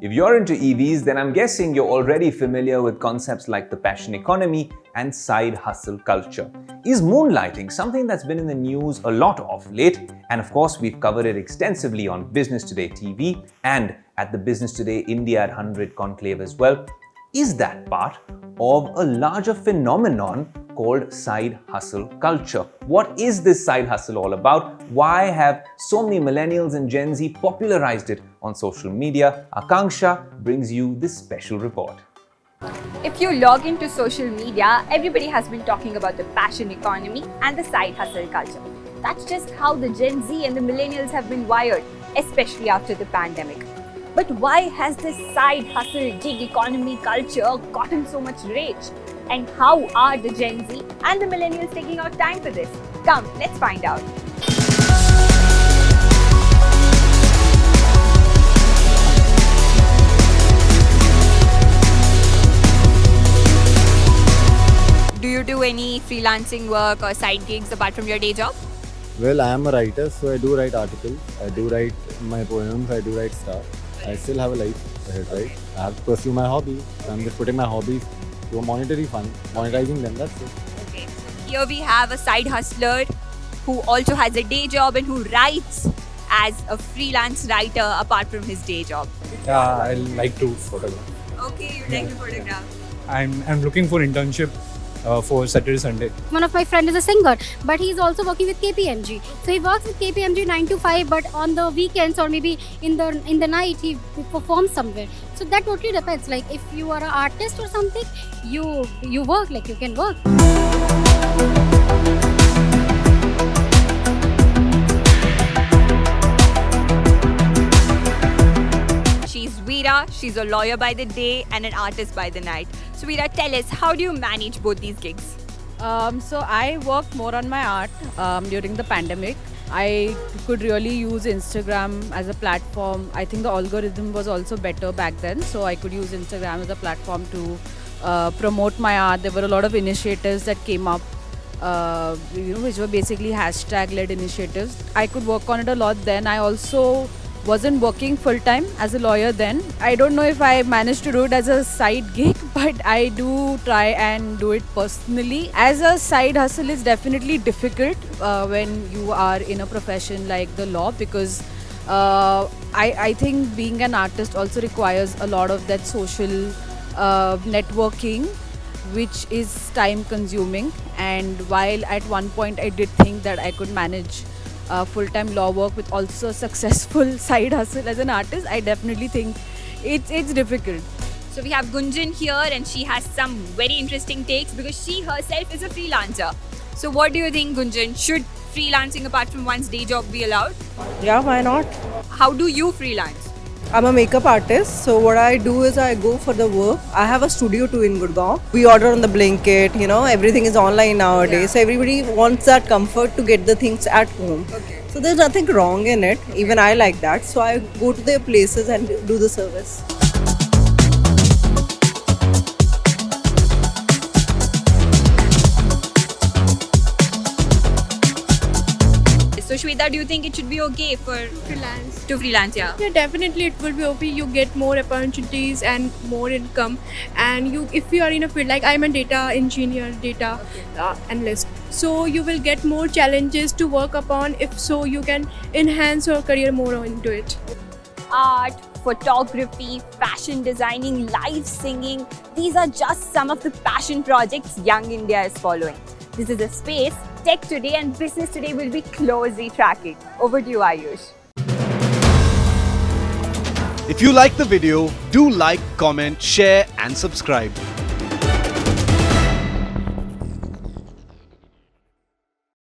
If you're into EVs, then I'm guessing you're already familiar with concepts like the passion economy and side hustle culture. Is moonlighting something that's been in the news a lot of late? And of course, we've covered it extensively on Business Today TV and at the Business Today India at 100 conclave as well. Is that part of a larger phenomenon called side hustle culture? What is this side hustle all about? Why have so many millennials and Gen Z popularized it on social media? Aakanksha brings you this special report. If you log into social media, everybody has been talking about the passion economy and the side hustle culture. That's just how the Gen Z and the millennials have been wired, especially after the pandemic. But why has this side hustle gig economy culture gotten so much rage? And how are the Gen Z and the millennials taking out time for this? Come, let's find out. Do you do any freelancing work or side gigs apart from your day job? Well, I am a writer, so I do write articles, I do write my poems, I do write stuff. I still have a life ahead, right? I have to pursue my hobby. So I'm just putting my hobbies to a monetary fund, monetizing them, that's it. Okay, so here we have a side hustler who also has a day job and who writes as a freelance writer apart from his day job. Yeah, I like to photograph. Okay, you like to photograph. I'm looking for internship for Saturday, Sunday. One of my friend is a singer, but he's also working with KPMG. So he works with KPMG 9 to 5, but on the weekends or maybe in the night he performs somewhere. So that totally depends. Like if you are an artist or something, you work, like you can work. She's Rita, she's a lawyer by the day and an artist by the night. So Rita, tell us, how do you manage both these gigs? So I worked more on my art during the pandemic. I could really use Instagram as a platform. I think the algorithm was also better back then, so I could use Instagram as a platform to promote my art. There were a lot of initiatives that came up, which were basically hashtag-led initiatives. I could work on it a lot then. I also wasn't working full-time as a lawyer then. I don't know if I managed to do it as a side gig, but I do try and do it personally. As a side hustle, it's definitely difficult when you are in a profession like the law, because I think being an artist also requires a lot of that social networking, which is time consuming. And while at one point I did think that I could manage full-time law work with also a successful side hustle as an artist, I definitely think it's difficult. So we have Gunjan here and she has some very interesting takes because she herself is a freelancer. So what do you think, Gunjan? Should freelancing apart from one's day job be allowed? Yeah, why not? How do you freelance? I'm a makeup artist, so what I do is I go for the work. I have a studio too in Gurgaon. We order on the Blinkit, everything is online nowadays. Yeah. So everybody wants that comfort to get the things at home. Okay. So there's nothing wrong in it. Even I like that. So I go to their places and do the service. So Shweta, do you think it should be okay for freelance? Yeah. Yeah, definitely it will be okay. You get more opportunities and more income. And if you are in a field like I'm a data engineer, data analyst, so you will get more challenges to work upon. If so, you can enhance your career more into it. Art, photography, fashion designing, live singing. These are just some of the passion projects Young India is following. This is a space Tech Today and Business Today will be closely tracking. Over to you, Ayush. If you like the video, do like, comment, share and subscribe.